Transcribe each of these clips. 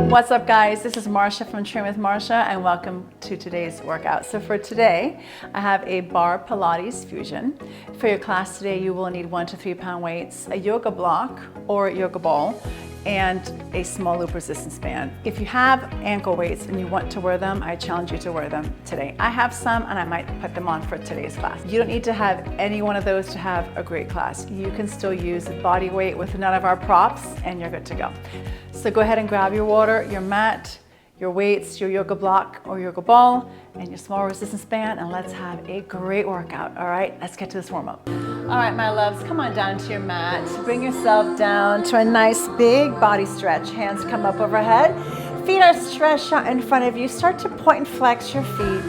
What's up, guys? This is Marsha from Train with Marsha, and welcome to today's workout. So for today, I have a Barre Pilates Fusion. For your class today, you will need 1 to 3 pound weights, a yoga block or yoga ball, and a small loop resistance band. If you have ankle weights and you want to wear them, I challenge you to wear them today. I have some and I might put them on for today's class. You don't need to have any one of those to have a great class. You can still use body weight with none of our props and you're good to go. So go ahead and grab your water, your mat, your weights, your yoga block or yoga ball, and your small resistance band, and let's have a great workout. All right, let's get to this warm up. All right, my loves, come on down to your mat. Bring yourself down to a nice big body stretch. Hands come up overhead. Feet are stretched out in front of you. Start to point and flex your feet.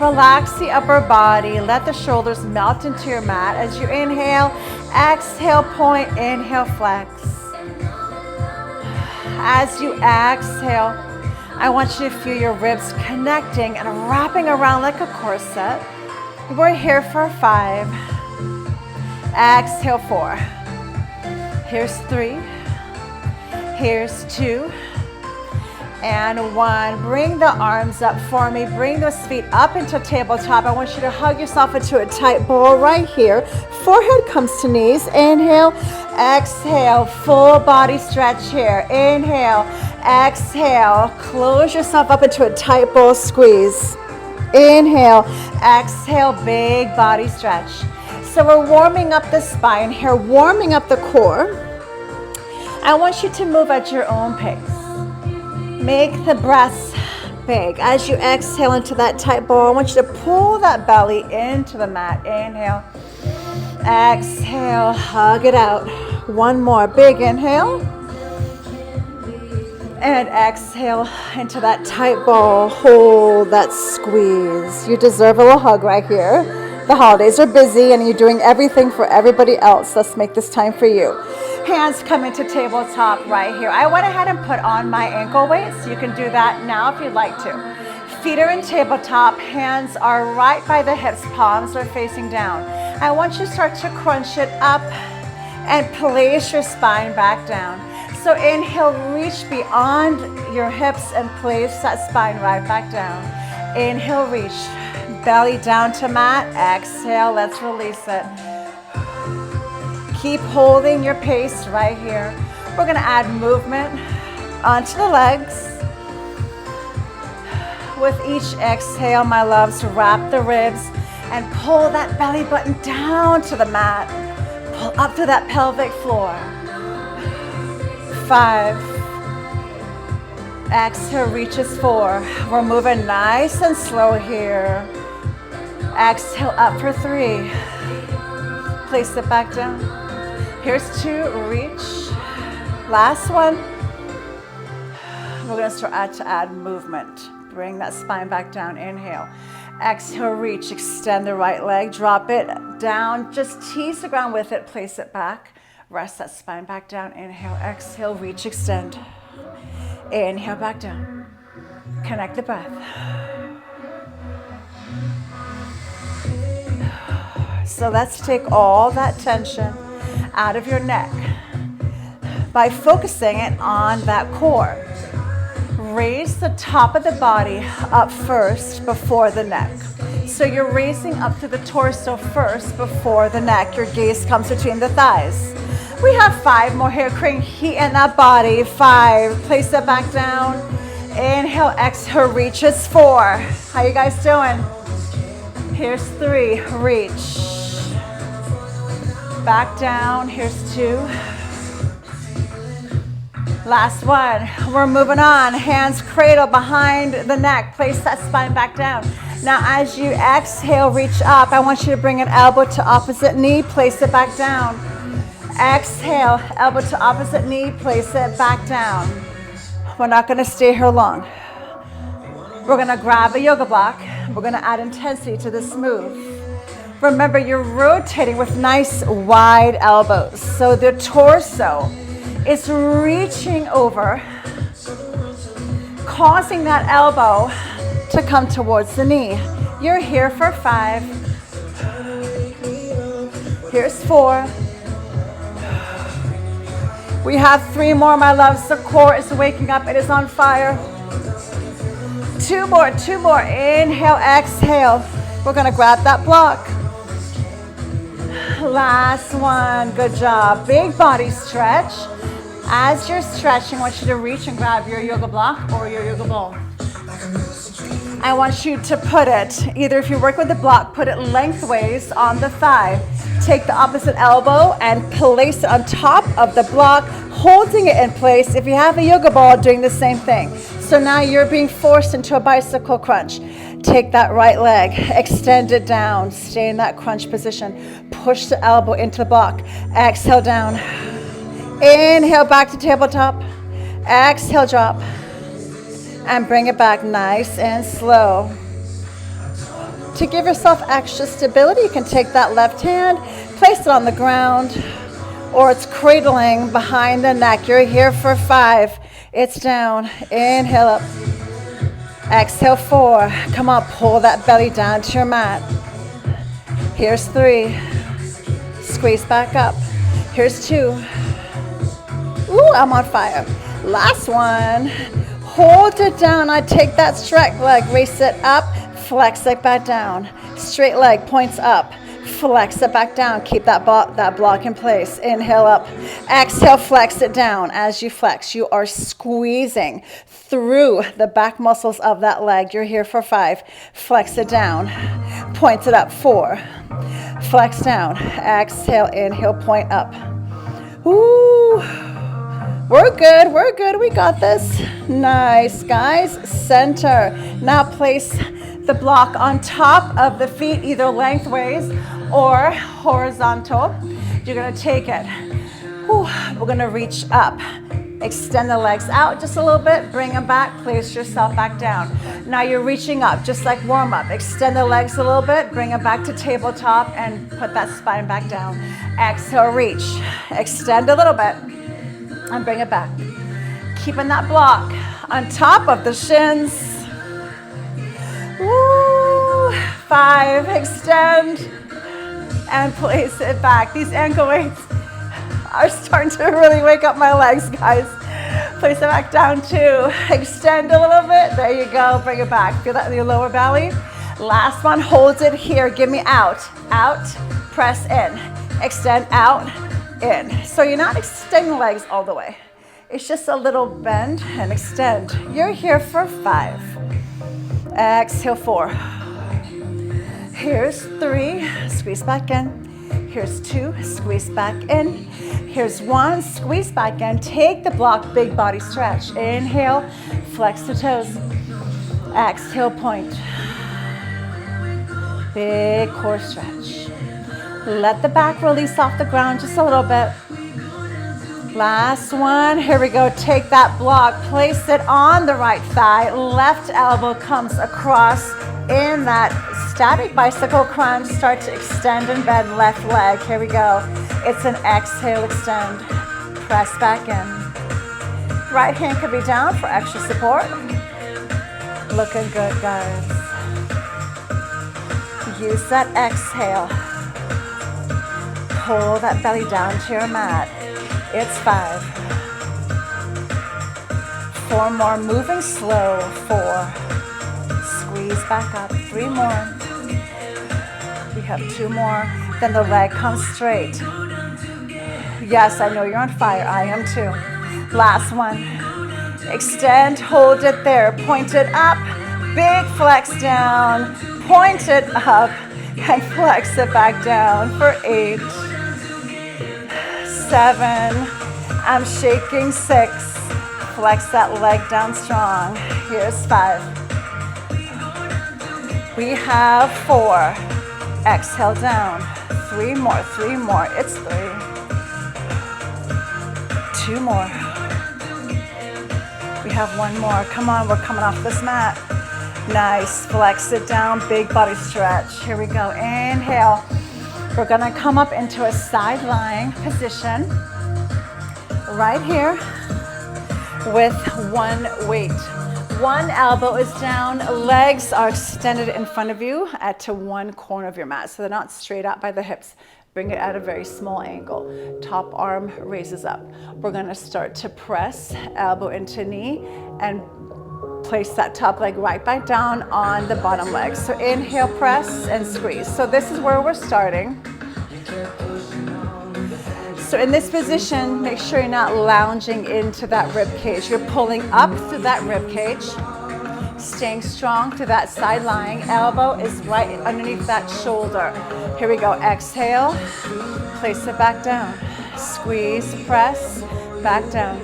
Relax the upper body. Let the shoulders melt into your mat. As you inhale, exhale, point, inhale, flex. As you exhale, I want you to feel your ribs connecting and wrapping around like a corset. We're here for 5. Exhale, 4. Here's 3. Here's 2. And 1. Bring the arms up for me. Bring those feet up into tabletop. I want you to hug yourself into a tight ball right here. Forehead comes to knees. Inhale. Exhale. Full body stretch here. Inhale. Exhale. Close yourself up into a tight ball squeeze. Inhale. Exhale. Big body stretch. So we're warming up the spine here, warming up the core. I want you to move at your own pace. Make the breaths big. As you exhale into that tight ball, I want you to pull that belly into the mat. Inhale. Exhale. Hug it out. 1 more. Big inhale. And exhale into that tight ball. Hold that squeeze. You deserve a little hug right here. The holidays are busy and you're doing everything for everybody else. Let's make this time for you. Hands come into tabletop right here. I went ahead and put on my ankle weights. You can do that now if you'd like to. Feet are in tabletop. Hands are right by the hips. Palms are facing down. I want you to start to crunch it up and place your spine back down. So inhale, reach beyond your hips and place that spine right back down. Inhale, reach. Belly down to mat. Exhale, let's release it. Keep holding your pace right here. We're gonna add movement onto the legs. With each exhale, my loves, wrap the ribs and pull that belly button down to the mat. Pull up to that pelvic floor. 5. Exhale, reaches 4. We're moving nice and slow here. Exhale, up for 3. Place it back down. Here's 2, reach. Last one. We're gonna start to add movement. Bring that spine back down, inhale. Exhale, reach, extend the right leg, drop it down, just tease the ground with it, place it back. Rest that spine back down, inhale, exhale, reach, extend. Inhale, back down. Connect the breath. So let's take all that tension out of your neck by focusing it on that core. Raise the top of the body up first before the neck. So you're raising up to the torso first before the neck. Your gaze comes between the thighs. We have 5 more here. Creating heat in that body. 5. Place it back down. Inhale, exhale, reaches 4. How you guys doing? Here's 3. Reach. Back down. Here's 2. Last one. We're moving on. Hands cradle behind the neck. Place that spine back down. Now as you exhale, reach up. I want you to bring an elbow to opposite knee. Place it back down. Exhale, elbow to opposite knee. Place it back down. We're not going to stay here long. We're going to grab a yoga block. We're going to add intensity to this move. Remember, you're rotating with nice wide elbows. So the torso is reaching over, causing that elbow to come towards the knee. You're here for 5. Here's 4. We have 3 more, my loves. The core is waking up. It is on fire. 2 more, 2 more. Inhale, exhale. We're gonna grab that block. Last one, good job. Big body stretch. As you're stretching, I want you to reach and grab your yoga block or your yoga ball. I want you to put it, either if you work with the block, put it lengthways on the thigh. Take the opposite elbow and place it on top of the block, holding it in place. If you have a yoga ball, doing the same thing. So now you're being forced into a bicycle crunch. Take that right leg, extend it down, stay in that crunch position. Push the elbow into the block. Exhale down. Inhale back to tabletop. Exhale, drop. And bring it back nice and slow. To give yourself extra stability, you can take that left hand, place it on the ground, or it's cradling behind the neck. You're here for 5. It's down. Inhale up. Exhale, 4. Come on, pull that belly down to your mat. Here's 3. Squeeze back up. Here's 2. Ooh, I'm on fire. Last one. Hold it down. I take that straight leg, raise it up, flex it back down. Straight leg points up, flex it back down. Keep that block in place. Inhale up. Exhale, flex it down. As you flex, you are squeezing through the back muscles of that leg. You're here for 5. Flex it down. Point it up. 4. Flex down. Exhale, inhale, point up. Ooh. We're good, we're good, we got this. Nice, guys. Center. Now place the block on top of the feet, either lengthways or horizontal. You're gonna take it. Whew. We're gonna reach up. Extend the legs out just a little bit, bring them back, place yourself back down. Now you're reaching up, just like warm up. Extend the legs a little bit, bring them back to tabletop and put that spine back down. Exhale, reach. Extend a little bit. And bring it back. Keeping that block on top of the shins. Woo! 5, extend, and place it back. These ankle weights are starting to really wake up my legs, guys. Place it back down 2. Extend a little bit. There you go. Bring it back. Feel that in your lower belly. Last one. Hold it here. Give me out. Out. Press in. Extend out. In. So you're not extending the legs all the way. It's just a little bend and extend. You're here for 5. Exhale, 4. Here's 3. Squeeze back in. Here's 2. Squeeze back in. Here's 1. Squeeze back in. Take the block, big body stretch. Inhale, flex the toes. Exhale, point. Big core stretch. Let the back release off the ground just a little bit. Last one. Here we go. Take that block. Place it on the right thigh. Left elbow comes across in that static bicycle crunch. Start to extend and bend left leg. Here we go. It's an exhale, extend. Press back in. Right hand could be down for extra support. Looking good, guys. Use that exhale. Pull that belly down to your mat. It's 5. 4 more, moving slow. 4. Squeeze back up. 3 more. We have 2 more. Then the leg comes straight. Yes, I know you're on fire. I am too. Last one. Extend, hold it there. Point it up. Big flex down. Point it up. And flex it back down for 8. 7, I'm shaking. 6, flex that leg down strong. Here's 5. We have 4, exhale down. 3 more, 3 more, it's 3. 2 more. We have 1 more, come on, we're coming off this mat. Nice, flex it down, big body stretch. Here we go, inhale. We're gonna come up into a side lying position right here with 1 weight. 1 elbow is down, legs are extended in front of you to 1 corner of your mat, so they're not straight out by the hips. Bring it at a very small angle. Top arm raises up. We're gonna start to press elbow into knee and place that top leg right back down on the bottom leg. So inhale, press and squeeze. So this is where we're starting. So in this position, make sure you're not lounging into that rib cage. You're pulling up through that rib cage, staying strong through that side lying. Elbow is right underneath that shoulder. Here we go. Exhale, place it back down. Squeeze, press, back down.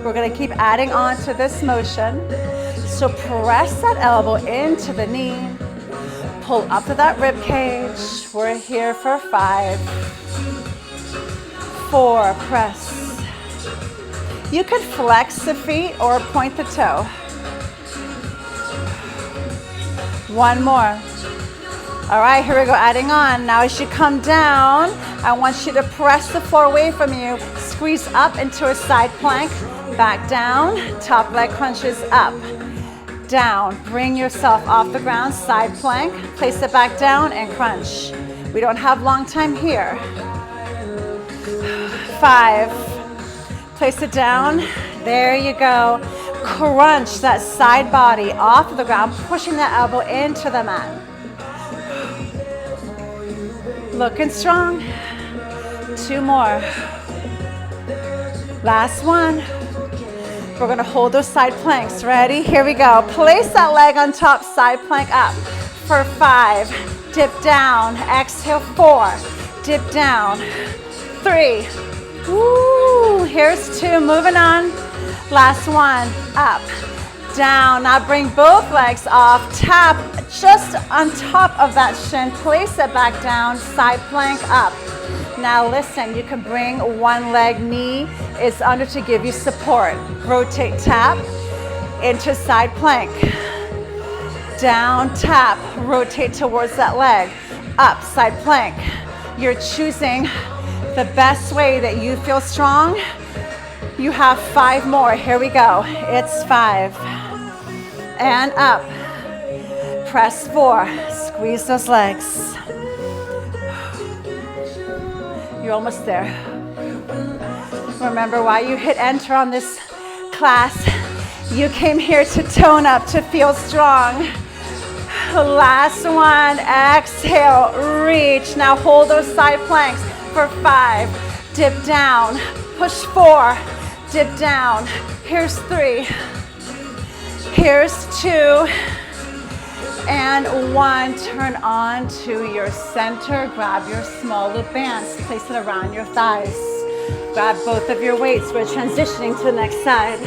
We're gonna keep adding on to this motion. So press that elbow into the knee. Pull up to that rib cage. We're here for 5, 4, press. You could flex the feet or point the toe. 1 more. All right, here we go, adding on. Now as you come down, I want you to press the floor away from you. Squeeze up into a side plank, back down, top leg crunches up, down. Bring yourself off the ground, side plank, place it back down and crunch. We don't have long time here. 5, place it down, there you go. Crunch that side body off of the ground, pushing that elbow into the mat. Looking strong. 2 more. Last one. We're gonna hold those side planks. Ready? Here we go. Place that leg on top, side plank up. For 5, dip down. Exhale, 4, dip down. 3. Woo, here's 2, moving on. Last one, up, down. Now bring both legs off, tap just on top of that shin, place it back down, side plank up. Now listen, you can bring one leg, knee is under to give you support. Rotate, tap, into side plank. Down, tap, rotate towards that leg. Up, side plank. You're choosing the best way that you feel strong. You have 5 more. Here we go. It's 5. And up. Press 4. Squeeze those legs. You're almost there. Remember why you hit enter on this class. You came here to tone up, to feel strong. Last one. Exhale. Reach. Now hold those side planks for 5. Dip down. Push 4. Dip down. Here's 3. Here's 2. And 1. Turn on to your center. Grab your small loop bands. Place it around your thighs. Grab both of your weights. We're transitioning to the next side.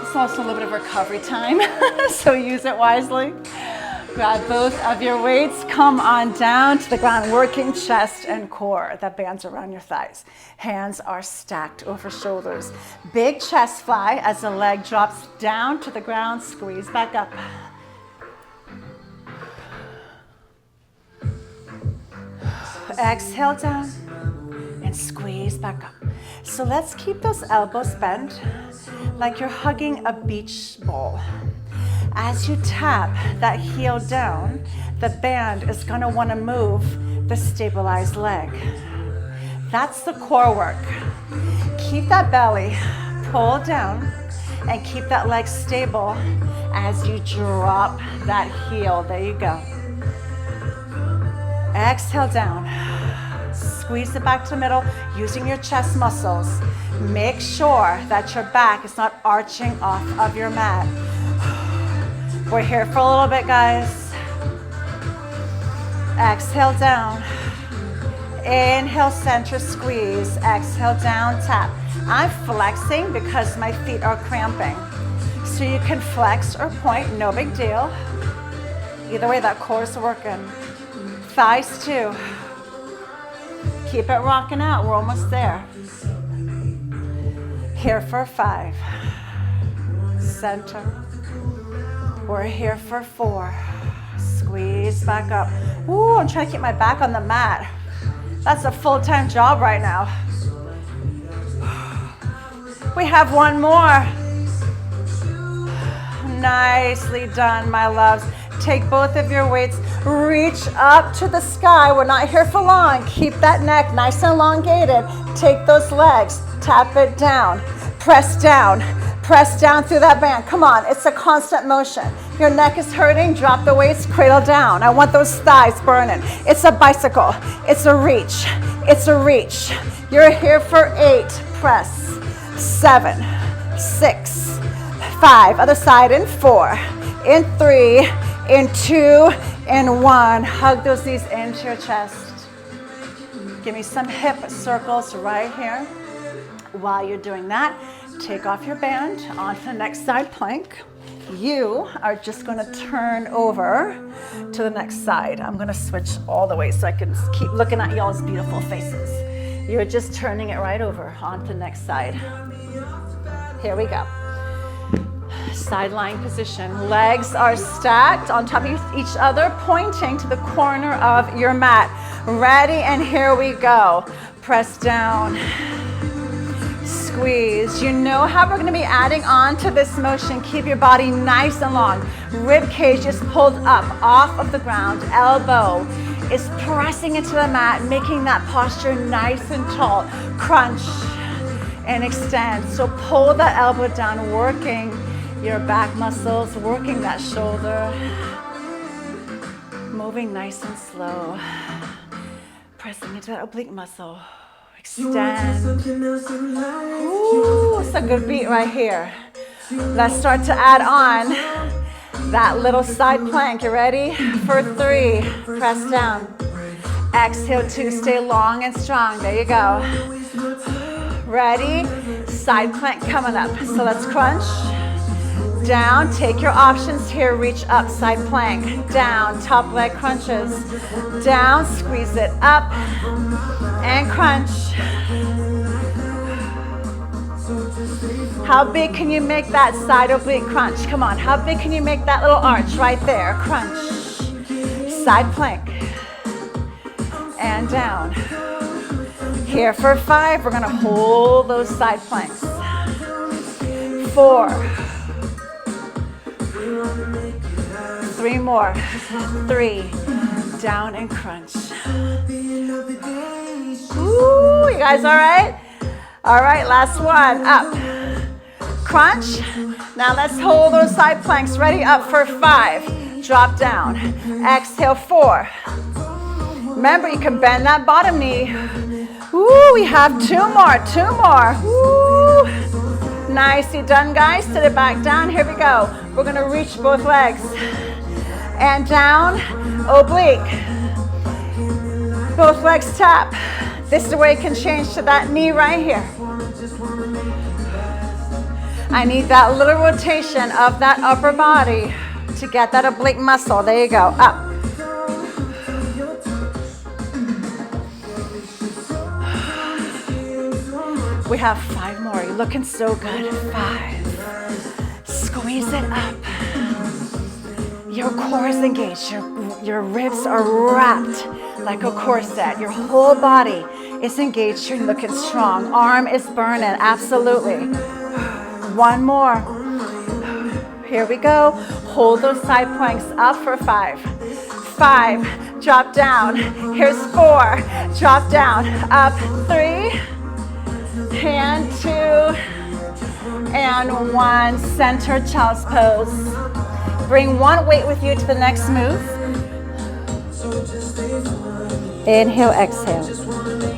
It's also a little bit of recovery time, so use it wisely. Grab both of your weights, come on down to the ground, working chest and core. That band's around your thighs. Hands are stacked over shoulders. Big chest fly as the leg drops down to the ground, squeeze back up. Exhale down and squeeze back up. So let's keep those elbows bent like you're hugging a beach ball. As you tap that heel down, the band is gonna wanna move the stabilized leg. That's the core work. Keep that belly pulled down and keep that leg stable as you drop that heel. There you go. Exhale down. Squeeze it back to the middle using your chest muscles. Make sure that your back is not arching off of your mat. We're here for a little bit, guys. Exhale down. Inhale, center squeeze. Exhale down, tap. I'm flexing because my feet are cramping. So you can flex or point, no big deal. Either way, that core is working. Thighs too. Keep it rocking out, we're almost there. Here for 5. Center. We're here for 4. Squeeze back up. Ooh, I'm trying to keep my back on the mat. That's a full-time job right now. We have 1 more. Nicely done, my loves. Take both of your weights, reach up to the sky. We're not here for long. Keep that neck nice and elongated. Take those legs, tap it down, press down through that band. Come on, it's a constant motion. Your neck is hurting, drop the weights, cradle down. I want those thighs burning. It's a bicycle, it's a reach, it's a reach. You're here for 8, press, 7, 6, 5, other side in 4, in 3, in 2, in 1. Hug those knees into your chest. Give me some hip circles right here. While you're doing that, take off your band onto the next side plank. You are just going to turn over to the next side. I'm going to switch all the way so I can keep looking at y'all's beautiful faces. You're just turning it right over onto the next side. Here we go. Side lying position. Legs are stacked on top of each other, pointing to the corner of your mat. Ready, and here we go. Press down. Squeeze. You know how we're going to be adding on to this motion. Keep your body nice and long. Rib cage is pulled up off of the ground. Elbow is pressing into the mat, making that posture nice and tall. Crunch and extend. So pull that elbow down, working your back muscles, working that shoulder. Moving nice and slow. Pressing into that oblique muscle. Extend. Ooh, it's a good beat right here. Let's start to add on that little side plank. You ready? For 3, press down. Exhale 2, stay long and strong. There you go. Ready? Side plank coming up. So let's crunch. Down, take your options here. Reach up, side plank. Down, top leg crunches. Down, squeeze it up. And crunch. How big can you make that side oblique crunch? Come on, how big can you make that little arch right there? Crunch. Side plank. And down. Here for 5, we're gonna hold those side planks. 4. 3 more. 3. Down and crunch. Ooh, you guys all right? All right, last one. Up. Crunch. Now let's hold those side planks. Ready? Up for 5. Drop down. Exhale 4. Remember, you can bend that bottom knee. Ooh, we have 2 more. 2 more. Ooh. Nicely done, guys. Sit it back down. Here we go. We're going to reach both legs. And down. Oblique. Both legs tap. This is the way it can change to that knee right here. I need that little rotation of that upper body to get that oblique muscle. There you go. Up. We have 5 more. You're looking so good. 5. Squeeze it up. Your core is engaged. Your ribs are wrapped like a corset. Your whole body is engaged. You're looking strong. Arm is burning. Absolutely. 1 more. Here we go. Hold those side planks up for 5. 5. Drop down. Here's 4. Drop down. Up. 3. And 2. And 1. Center child's pose. Bring 1 weight with you to the next move. Inhale, exhale.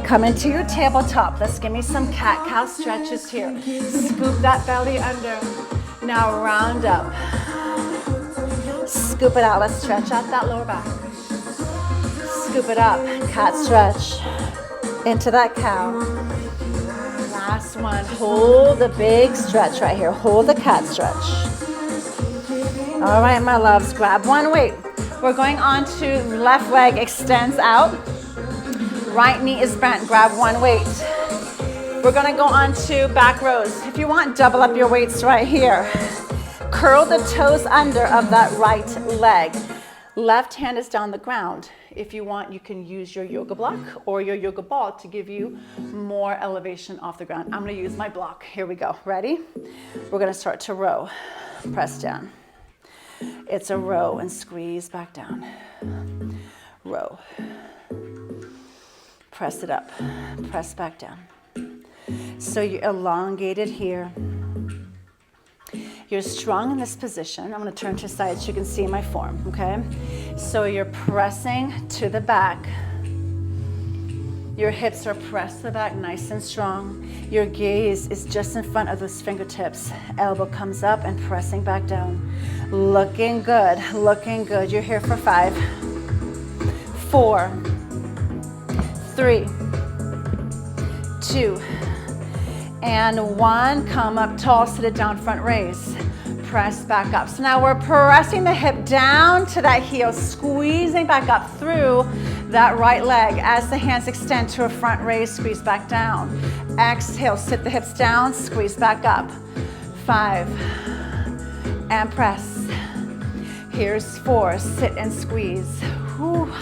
Come into your tabletop. Let's give me some cat-cow stretches here. Scoop that belly under. Now round up. Scoop it out. Let's stretch out that lower back. Scoop it up. Cat stretch. Into that cow. Last one. Hold the big stretch right here. Hold the cat stretch. All right, my loves. Grab 1 weight. We're going on to left leg extends out. Right knee is bent. Grab 1 weight. We're going to go on to back rows. If you want, double up your weights right here. Curl the toes under of that right leg. Left hand is down the ground. If you want, you can use your yoga block or your yoga ball to give you more elevation off the ground. I'm going to use my block. Here we go. Ready? We're going to start to row. Press down. It's a row and squeeze back down. Row. Press it up, press back down. So you're elongated here. You're strong in this position. I'm going to turn to the side so you can see my form, okay? So you're pressing to the back. Your hips are pressed to the back, nice and strong. Your gaze is just in front of those fingertips. Elbow comes up and pressing back down. Looking good, looking good. You're here for 5, 4, 3, 2, and 1. Come up tall, sit it down, front raise. Press back up. So now we're pressing the hip down to that heel, squeezing back up through that right leg as the hands extend to a front raise, squeeze back down. Exhale, sit the hips down, squeeze back up. 5, and press. Here's 4, sit and squeeze. Whew.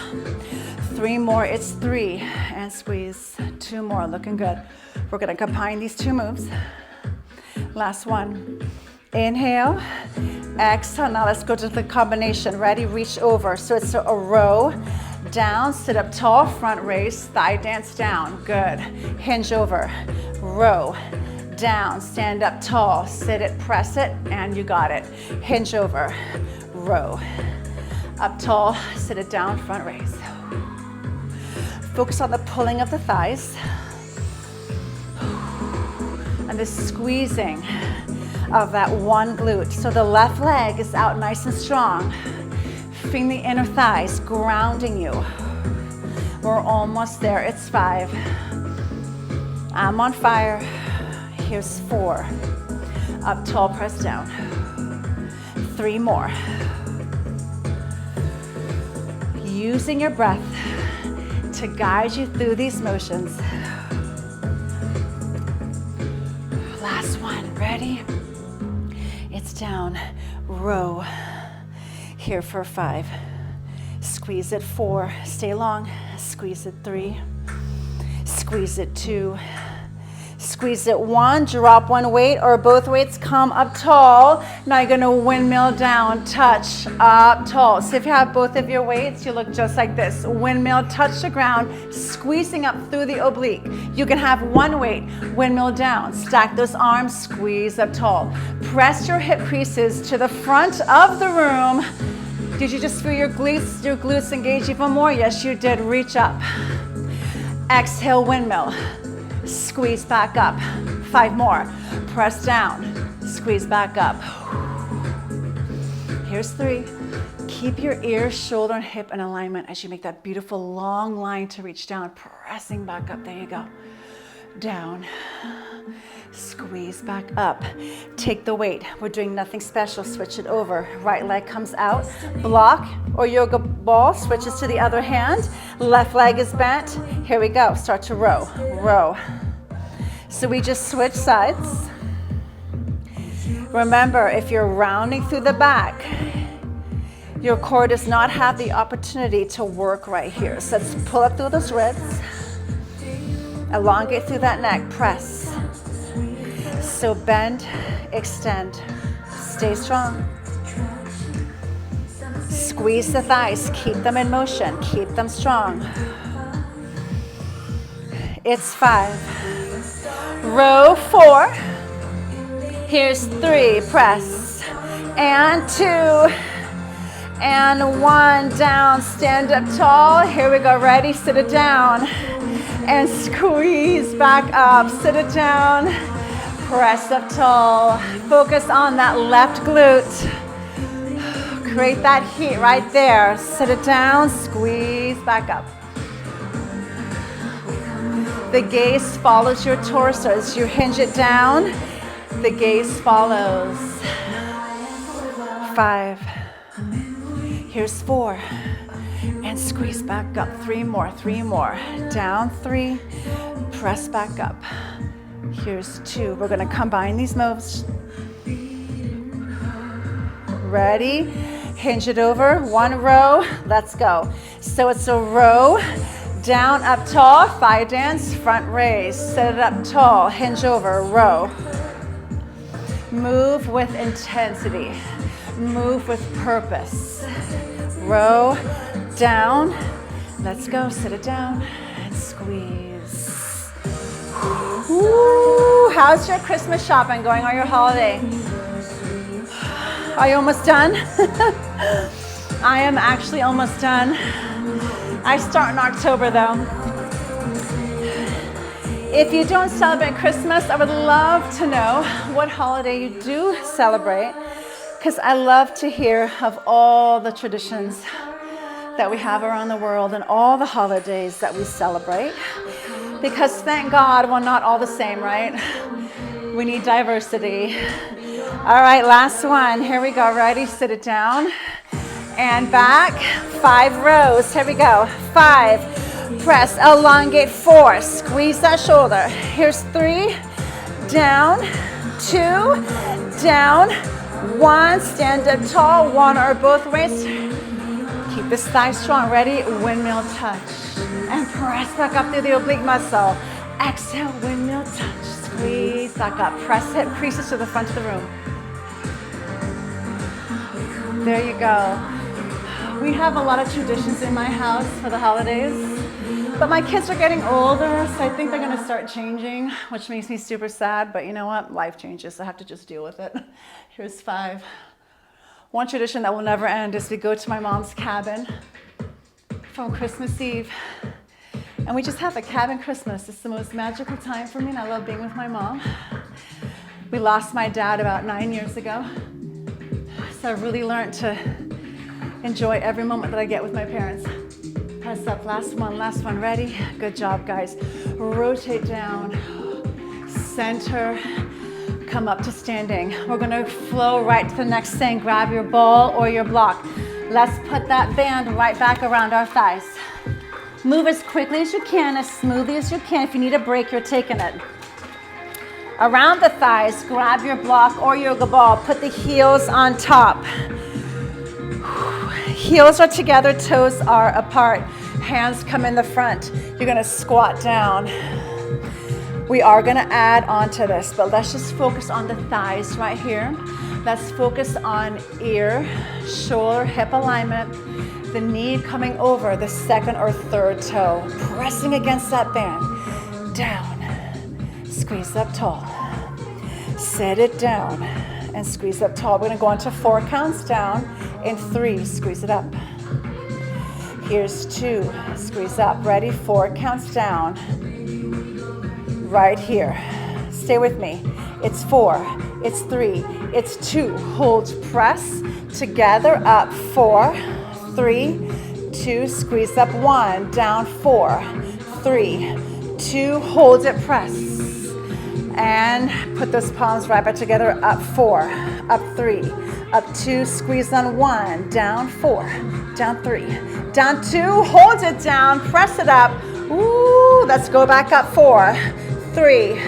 3 more, it's 3, and squeeze. 2 more, looking good. We're gonna combine these 2 moves. Last one. Inhale, exhale. Now let's go to the combination. Ready, reach over. So it's a row, down, sit up tall, front raise, thigh dance down. Good. Hinge over, row, down, stand up tall, sit it, press it, and you got it. Hinge over, row, up tall, sit it down, front raise. Focus on the pulling of the thighs and the squeezing of that one glute. So the left leg is out nice and strong. Feeling the inner thighs grounding you. We're almost there. It's 5. I'm on fire. Here's 4. Up tall, press down. 3 more. Using your breath to guide you through these motions. Last one, ready? It's down, row, here for 5. Squeeze it 4, stay long, squeeze it 3, squeeze it 2, squeeze it 1, drop one weight or both weights, come up tall. Now you're gonna windmill down, touch, up tall. So if you have both of your weights, you look just like this. Windmill, touch the ground, squeezing up through the oblique. You can have one weight, windmill down, stack those arms, squeeze up tall. Press your hip creases to the front of the room. Did you just feel your glutes engage even more? Yes, you did. Reach up. Exhale, windmill. Squeeze back up. 5 more. Press down. Squeeze back up. Here's 3. Keep your ear, shoulder, and hip in alignment as you make that beautiful long line to reach down. Pressing back up. There you go. Down. Squeeze back up. Take the weight. We're doing nothing special. Switch it over. Right leg comes out. Block or yoga ball switches to the other hand. Left leg is bent. Here we go. Start to row. Row. So we just switch sides. Remember, if you're rounding through the back, your core does not have the opportunity to work right here. So let's pull up through those ribs. Elongate through that neck. Press. So bend, extend, stay strong. Squeeze the thighs, keep them in motion, keep them strong. It's 5. Row 4. Here's 3, press. And 2. And 1, down, stand up tall. Here we go, ready, sit it down. And squeeze back up, sit it down. Press up tall. Focus on that left glute. Create that heat right there. Sit it down, squeeze back up. The gaze follows your torso. As you hinge it down, the gaze follows. 5. Here's 4. And squeeze back up. 3 more, 3 more. Down 3. Press back up. Here's 2. We're going to combine these moves. Ready? Hinge it over. 1 row. Let's go. So it's a row. Down, up tall. Thigh dance. Front raise. Set it up tall. Hinge over. Row. Move with intensity. Move with purpose. Row down. Let's go. Sit it down and squeeze. Ooh, how's your Christmas shopping going on your holiday? Are you almost done? I am actually almost done. I start in October though. If you don't celebrate Christmas, I would love to know what holiday you do celebrate, because I love to hear of all the traditions that we have around the world and all the holidays that we celebrate, because thank God we're not all the same, right? We need diversity. All right, last one. Here we go. Ready? Sit it down and back. 5 rows. Here we go. 5. Press. Elongate. 4. Squeeze that shoulder. Here's 3. Down. 2. Down. 1. Stand up tall. 1 or both ways. Keep this thigh strong. Ready? Windmill touch. And press back up through the oblique muscle. Exhale. Windmill touch. Squeeze back up. Press hip creases to the front of the room. There you go. We have a lot of traditions in my house for the holidays, but my kids are getting older, so I think they're going to start changing, which makes me super sad, but you know what? Life changes. I have to just deal with it. Here's 5. One tradition that will never end is we go to my mom's cabin from Christmas Eve. And we just have a cabin Christmas. It's the most magical time for me, and I love being with my mom. We lost my dad about 9 years ago. So I've really learned to enjoy every moment that I get with my parents. Press up, last one, ready? Good job, guys. Rotate down, center, come up to standing. We're gonna flow right to the next thing. Grab your ball or your block. Let's put that band right back around our thighs. Move as quickly as you can, as smoothly as you can. If you need a break, you're taking it. Around the thighs, grab your block or yoga ball. Put the heels on top. Heels are together, toes are apart. Hands come in the front. You're gonna squat down. We are gonna add on to this, but let's just focus on the thighs right here. Let's focus on ear, shoulder, hip alignment. The knee coming over the second or third toe. Pressing against that band. Down. Squeeze up tall. Set it down and squeeze up tall. We're gonna go into 4 counts down. In 3, squeeze it up. Here's 2, squeeze up. Ready? 4 counts down. Right here. Stay with me. It's 4, it's 3, it's 2. Hold, press together up. 4, 3, 2, squeeze up. 1, down. 4, 3, 2, hold it, press. And put those palms right back together. Up 4, up 3, up 2, squeeze on 1, down 4, down 3, down 2, hold it down, press it up. Ooh, let's go back up. 4, 3,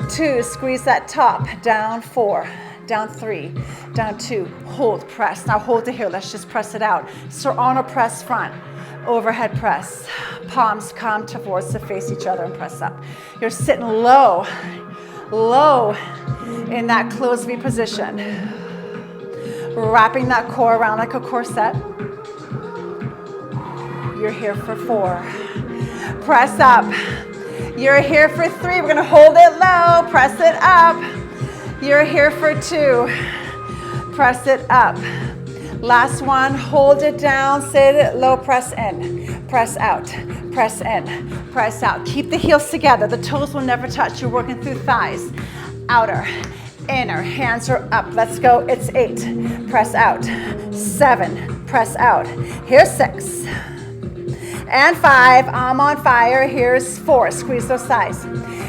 2, squeeze that top, down 4, down 3, down 2, hold, press. Now hold it here, let's just press it out. So on a press front, overhead press. Palms come towards to face each other and press up. You're sitting low in that closed V position. Wrapping that core around like a corset. You're here for 4. Press up. You're here for 3. We're gonna hold it low, press it up. You're here for 2. Press it up. Last one, hold it down, sit it low, press in, press out, press in, press out. Keep the heels together, the toes will never touch. You're working through thighs, outer, inner, hands are up. Let's go, it's 8, press out, 7, press out. Here's 6, and 5, I'm on fire. Here's 4, squeeze those thighs.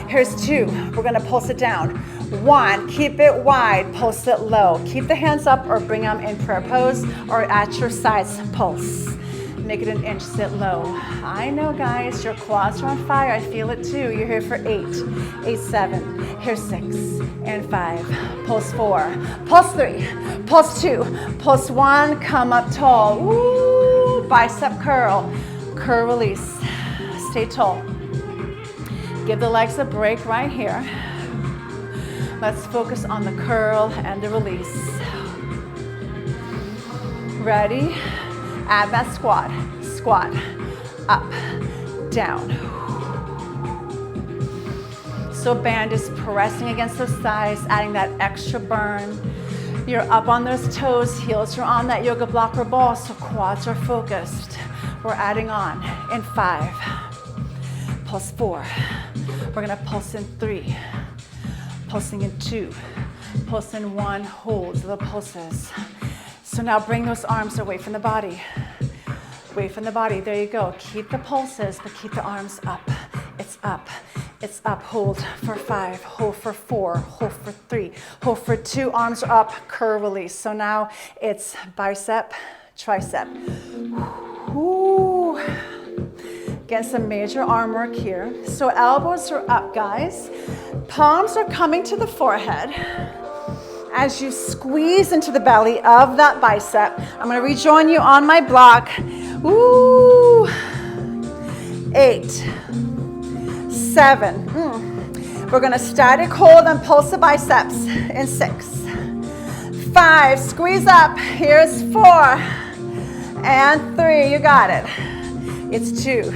Here's 2, we're gonna pulse it down. 1, keep it wide, pulse it low. Keep the hands up or bring them in prayer pose or at your sides, pulse. Make it an inch, sit low. I know, guys, your quads are on fire. I feel it too. You're here for 8, 7, here's 6, and 5. Pulse 4, pulse 3, pulse 2, pulse 1, come up tall. Woo, bicep curl, curl release. Stay tall. Give the legs a break right here. Let's focus on the curl and the release. Ready? Add that squat. Squat. Up. Down. So band is pressing against those thighs, adding that extra burn. You're up on those toes, heels are on that yoga blocker ball, so quads are focused. We're adding on in 5, pulse 4. We're gonna pulse in 3, pulsing in 2, pulse in 1, hold the pulses. So now bring those arms away from the body. Away from the body, there you go. Keep the pulses, but keep the arms up. It's up. It's up, hold for 5, hold for 4, hold for 3, hold for 2, arms are up, curl release. So now it's bicep, tricep. Ooh. Getting some major arm work here. So elbows are up, guys. Palms are coming to the forehead. As you squeeze into the belly of that bicep, I'm gonna rejoin you on my block. Ooh. 8, 7. We're gonna static hold and pulse the biceps in 6, 5, squeeze up, here's 4, and 3, you got it. It's 2,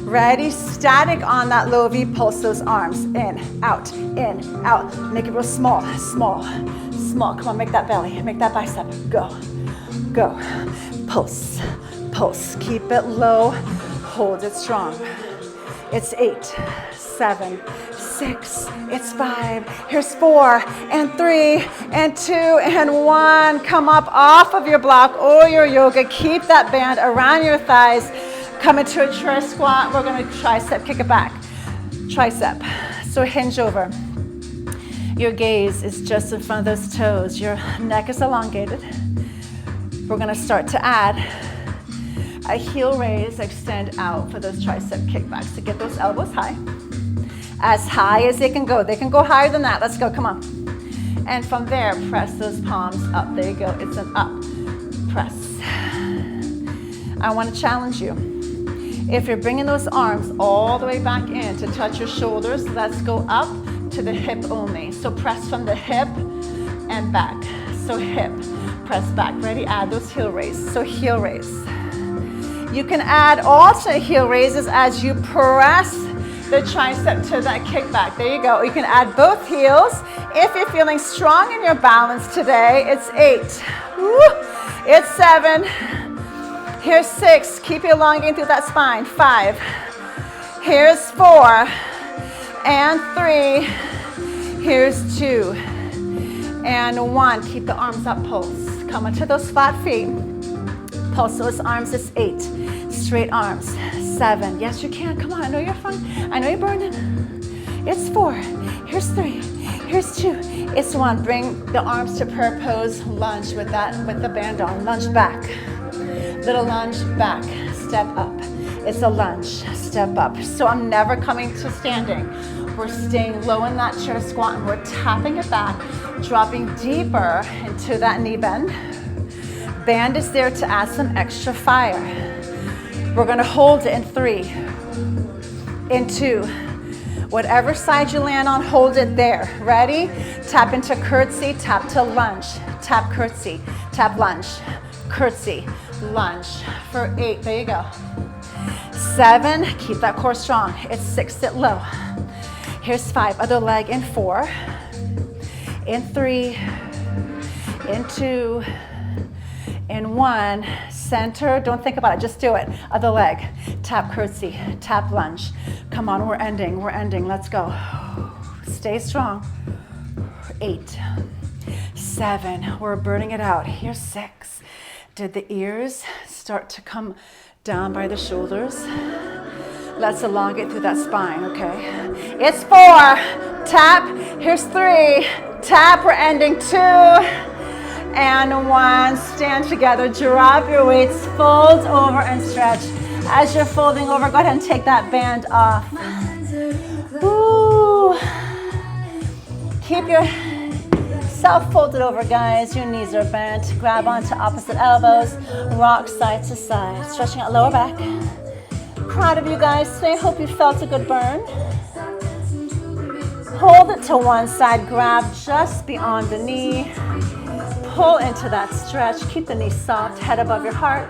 ready, static on that low V, pulse those arms, in, out, make it real small, small, small, come on, make that belly, make that bicep, go, go, pulse, pulse, keep it low, hold it strong. It's 8, 7, 6, it's 5, here's 4, and 3, and 2, and 1. Come up off of your block or your yoga. Keep that band around your thighs. Come into a chair squat. We're gonna tricep, kick it back. Tricep, so hinge over. Your gaze is just in front of those toes. Your neck is elongated. We're gonna start to add a heel raise, extend out for those tricep kickbacks to get those elbows high. As high as they can go. They can go higher than that. Let's go, come on. And from there, press those palms up. There you go, it's an up, press. I wanna challenge you. If you're bringing those arms all the way back in to touch your shoulders, let's go up to the hip only. So press from the hip and back. So hip, press back. Ready, add those heel raises. So heel raise. You can add alternate heel raises as you press the tricep to that kickback. There you go. You can add both heels. If you're feeling strong in your balance today, it's 8. Woo. It's 7. Here's 6. Keep elongating through that spine. 5. Here's 4. And 3. Here's 2. And 1. Keep the arms up, pulse. Come into those flat feet. Pulse those arms, it's 8. Straight arms, 7. Yes, you can, come on, I know you're fun. I know you're burning. It's 4, here's 3, here's 2, it's 1. Bring the arms to prayer pose, lunge with the band on, lunge back. Little lunge back, step up. It's a lunge, step up. So I'm never coming to standing. We're staying low in that chair squat and we're tapping it back, dropping deeper into that knee bend. Band is there to add some extra fire. We're gonna hold it in 3, in 2. Whatever side you land on, hold it there. Ready? Tap into curtsy, tap to lunge. Tap curtsy, tap lunge, curtsy, lunge. For 8, there you go. 7, keep that core strong. It's 6, sit low. Here's 5, other leg in 4, in 3, in 2, in 1, center, don't think about it, just do it. Other leg, tap curtsy, tap lunge. Come on, we're ending, let's go. Stay strong. 8, 7, we're burning it out. Here's 6. Did the ears start to come down by the shoulders? Let's elongate through that spine, okay? It's 4, tap, here's 3, tap, we're ending 2. And 1, stand together, drop your weights, fold over and stretch. As you're folding over, go ahead and take that band off. Ooh. Keep yourself folded over, guys. Your knees are bent. Grab onto opposite elbows, rock side to side. Stretching out lower back. Proud of you guys today. Hope you felt a good burn. Hold it to one side, grab just beyond the knee. pull into that stretch. Keep the knees soft, head above your heart.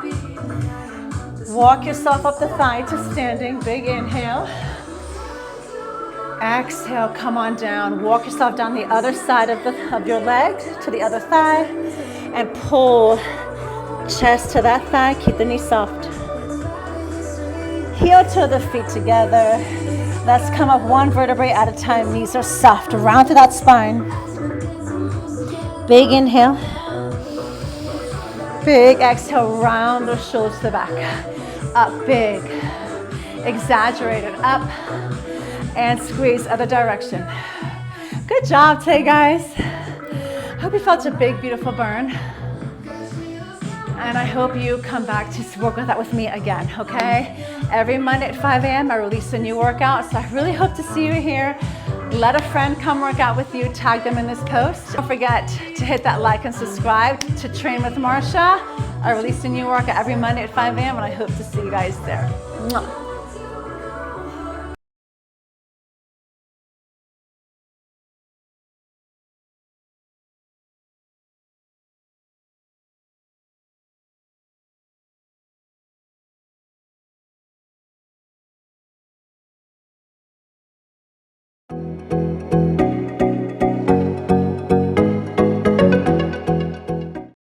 Walk yourself up the thigh to standing. Big inhale. Exhale, come on down. Walk yourself down the other side of your leg to the other thigh and pull chest to that thigh. Keep the knees soft. Heel to the feet together. Let's come up one vertebrae at a time. Knees are soft. Round through that spine. Big inhale. Big exhale. Round those shoulders to the back. Up big. Exaggerated. Up. And squeeze other direction. Good job today, guys. Hope you felt a big, beautiful burn. And I hope you come back to work with that with me again, okay? Every Monday at 5 a.m. I release a new workout, so I really hope to see you here. Let a friend come work out with you, tag them in this post. Don't forget to hit that like and subscribe to Train with Marsha. I release a new workout every Monday at 5 a.m. and I hope to see you guys there. Mwah.